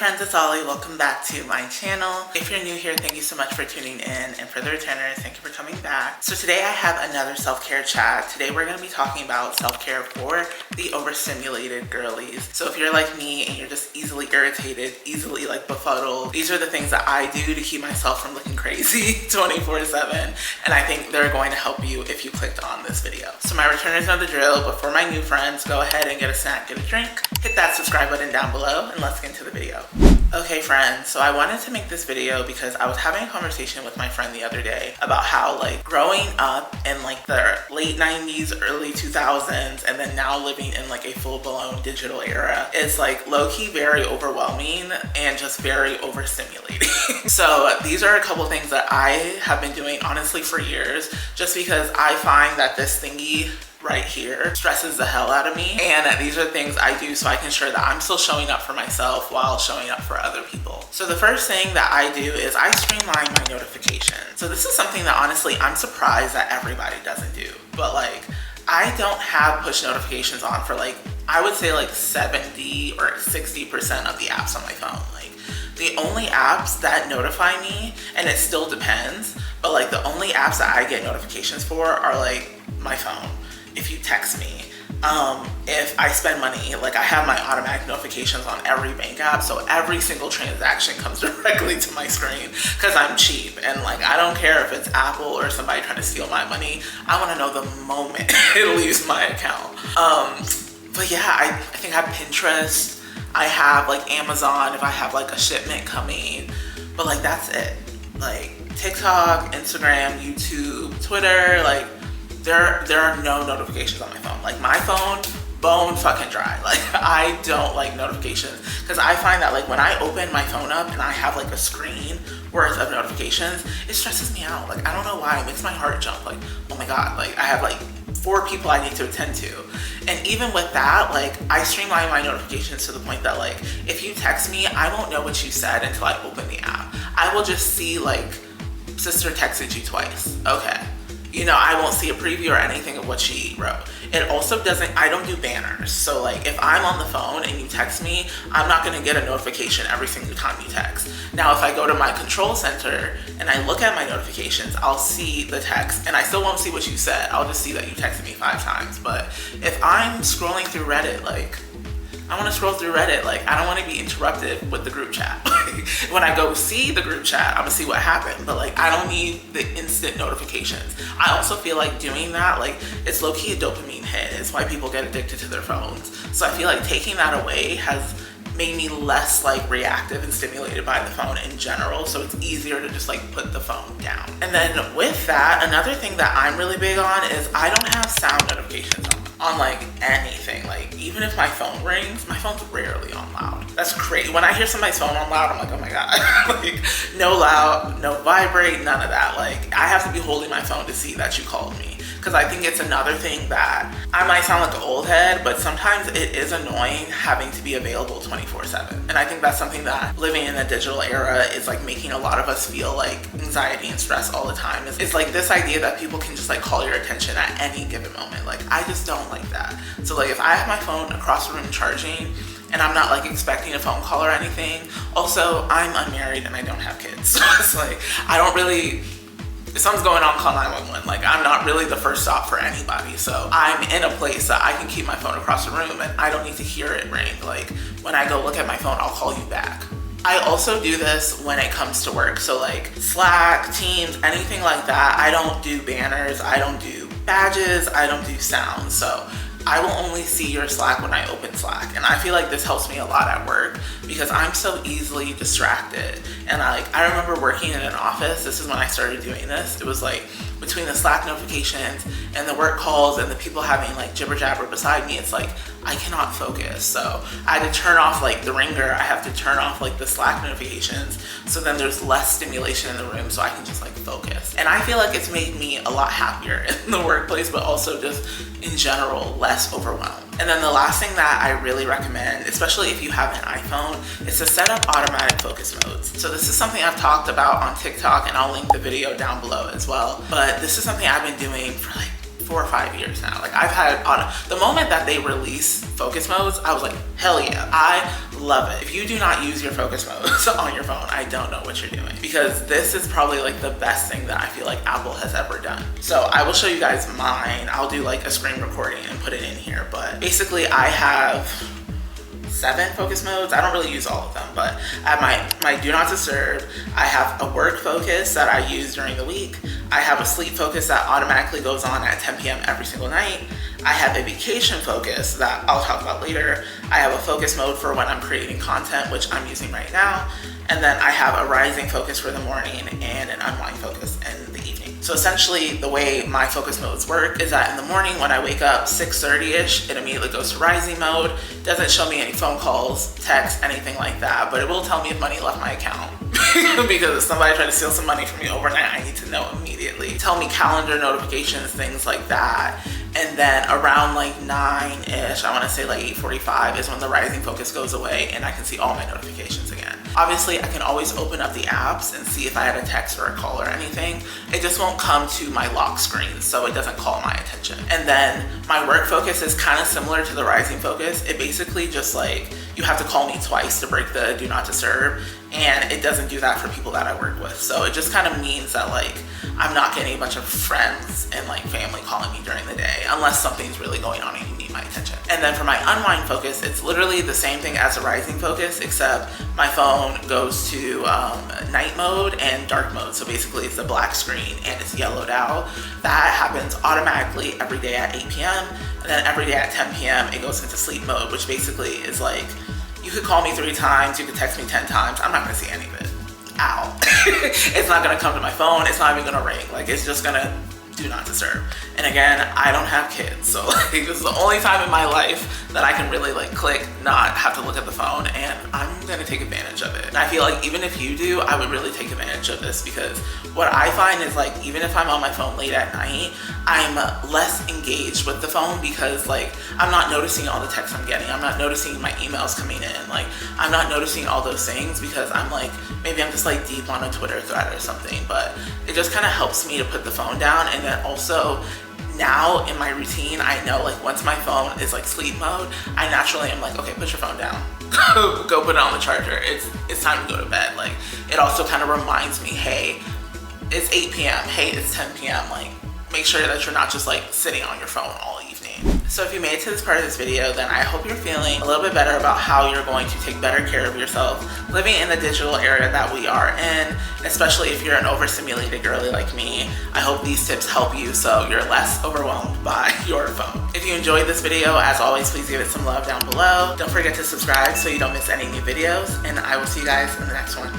friends, it's Ollie. Welcome back to my channel. If you're new here, thank you so much for tuning in, and for the returners, thank you for coming back. So today I have another self-care chat. Today we're going to be talking about self-care for the overstimulated girlies. So if you're like me and you're just easily irritated, easily like befuddled, these are the things that I do to keep myself from looking crazy 24/7, and I think they're going to help you if you clicked on this video. So my returners know the drill, but for my new friends, go ahead and get a snack, get a drink, hit that subscribe button down below, and let's get into the video. Okay friends, so I wanted to make this video because I was having a conversation with my friend the other day about how like growing up in like the late 90s, early 2000s, and then now living in like a full-blown digital era is like low-key very overwhelming and just very overstimulating. So these are a couple things that I have been doing honestly for years, just because I find that this thingy right here stresses the hell out of me, and these are things I do so I can ensure that I'm still showing up for myself while showing up for other people. So the first thing that I do is I streamline my notifications. So this is something that honestly I'm surprised that everybody doesn't do, but like I don't have push notifications on for like I would say like 70 or 60% of the apps on my phone. Like the only apps that notify me, and it still depends, but like the only apps that I get notifications for are like my phone. If you text me, if I spend money, like I have my automatic notifications on every bank app, so every single transaction comes directly to my screen because I'm cheap, and like I don't care if it's Apple or somebody trying to steal my money. I want to know the moment it leaves my account. But yeah, I think I have Pinterest, I have like Amazon if I have like a shipment coming, but like that's it. Like TikTok, Instagram, YouTube, Twitter, like there are no notifications on my phone. Like my phone, bone fucking dry. Like I don't like notifications because I find that like when I open my phone up and I have like a screen worth of notifications, it stresses me out. Like I don't know why, it makes my heart jump. Like, oh my God, like I have like 4 people I need to attend to. And even with that, like I streamline my notifications to the point that like if you text me, I won't know what you said until I open the app. I will just see like sister texted you twice. Okay. You know, I won't see a preview or anything of what she wrote. It also doesn't, I don't do banners. So like if I'm on the phone and you text me, I'm not gonna get a notification every single time you text. Now, if I go to my control center and I look at my notifications, I'll see the text and I still won't see what you said. I'll just see that you texted me 5 times. But if I'm scrolling through Reddit, like I want to scroll through Reddit. Like I don't want to be interrupted with the group chat. When I go see the group chat, I'm gonna see what happened, but like I don't need the instant notifications. I also feel like doing that, like it's low-key a dopamine hit. It's why people get addicted to their phones. So I feel like taking that away has made me less like reactive and stimulated by the phone in general, so it's easier to just like put the phone down. And then with that, another thing that I'm really big on is I don't have sound notifications on like anything. Like even if my phone rings, my phone's rarely on loud. That's crazy. When I hear somebody's phone on loud, I'm like, oh my God. Like no loud, no vibrate, none of that. Like I have to be holding my phone to see that you called me. Because I think it's another thing that I might sound like an old head, but sometimes it is annoying having to be available 24/7. And I think that's something that living in the digital era is like making a lot of us feel like anxiety and stress all the time. It's like this idea that people can just like call your attention at any given moment. Like I just don't like that. So like if I have my phone across the room charging and I'm not like expecting a phone call or anything, also I'm unmarried and I don't have kids. So it's like I don't really, if something's going on, call 911. Like I'm not really the first stop for anybody. So I'm in a place that I can keep my phone across the room and I don't need to hear it ring. Like when I go look at my phone, I'll call you back. I also do this when it comes to work. So like Slack, Teams, anything like that. I don't do banners, I don't do badges, I don't do sounds. So I will only see your Slack when I open Slack. And I feel like this helps me a lot at work because I'm so easily distracted. And I remember working in an office, this is when I started doing this. It was like between the Slack notifications and the work calls and the people having like jibber jabber beside me, it's like I cannot focus. So I had to turn off like the ringer. I have to turn off like the Slack notifications. So then there's less stimulation in the room so I can just like focus. And I feel like it's made me a lot happier in the workplace, but also just in general, less overwhelmed. And then the last thing that I really recommend, especially if you have an iPhone, is to set up automatic focus modes. So this is something I've talked about on TikTok and I'll link the video down below as well. But this is something I've been doing for like 4 or 5 years now. Like I've had on the moment that they release focus modes, I was like, hell yeah, I love it. If you do not use your focus modes on your phone, I don't know what you're doing, because this is probably like the best thing that I feel like Apple has ever done. So I will show you guys mine. I'll do like a screen recording and put it in here, but basically I have 7 focus modes. I don't really use all of them, but I have my do not disturb. I have a work focus that I use during the week. I have a sleep focus that automatically goes on at 10 p.m. every single night. I have a vacation focus that I'll talk about later. I have a focus mode for when I'm creating content, which I'm using right now. And then I have a rising focus for the morning and an unwind focus in the evening. So essentially the way my focus modes work is that in the morning when I wake up 6:30ish, it immediately goes to rising mode. Doesn't show me any phone calls, texts, anything like that, but it will tell me if money left my account. Because if somebody tried to steal some money from me overnight, I need to know immediately. Tell me calendar notifications, things like that. And then around like 9ish, I want to say like 8:45 is when the rising focus goes away and I can see all my notifications again. Obviously, I can always open up the apps and see if I had a text or a call or anything. It just won't come to my lock screen, so it doesn't call my attention. And then my work focus is kind of similar to the rising focus. It basically just like, you have to call me twice to break the do not disturb, and it doesn't do that for people that I work with. So it just kind of means that like, I'm not getting a bunch of friends and like family calling me during the day unless something's really going on and you need my attention. And then for my unwind focus, it's literally the same thing as a rising focus, except my phone goes to night mode and dark mode. So basically it's a black screen and it's yellowed out. That happens automatically every day at 8 p.m. And then every day at 10 p.m. it goes into sleep mode, which basically is like, you could call me 3 times, you could text me 10 times, I'm not gonna see any of it. Ow. It's not gonna come to my phone, it's not even gonna ring. Like, it's just gonna do not disturb. And again, I don't have kids, so like, this is the only time in my life that I can really like click, not have to look at the phone, and I'm gonna take advantage of it. And I feel like even if you do, I would really take advantage of this, because what I find is like, even if I'm on my phone late at night, I'm less engaged with the phone, because like, I'm not noticing all the texts I'm getting, I'm not noticing my emails coming in, like I'm not noticing all those things, because I'm like, maybe I'm just like deep on a Twitter thread or something. But it just kind of helps me to put the phone down. And then also now in my routine, I know like once my phone is like sleep mode, I naturally am like, okay, put your phone down. Go put it on the charger. It's time to go to bed. Like, it also kind of reminds me, hey, it's 8 p.m. Hey, it's 10 p.m. Like, make sure that you're not just like sitting on your phone all evening. So if you made it to this part of this video, then I hope you're feeling a little bit better about how you're going to take better care of yourself living in the digital era that we are in, especially if you're an overstimulated girly like me. I hope these tips help you so you're less overwhelmed by your phone. If you enjoyed this video, as always, please give it some love down below. Don't forget to subscribe so you don't miss any new videos, and I will see you guys in the next one.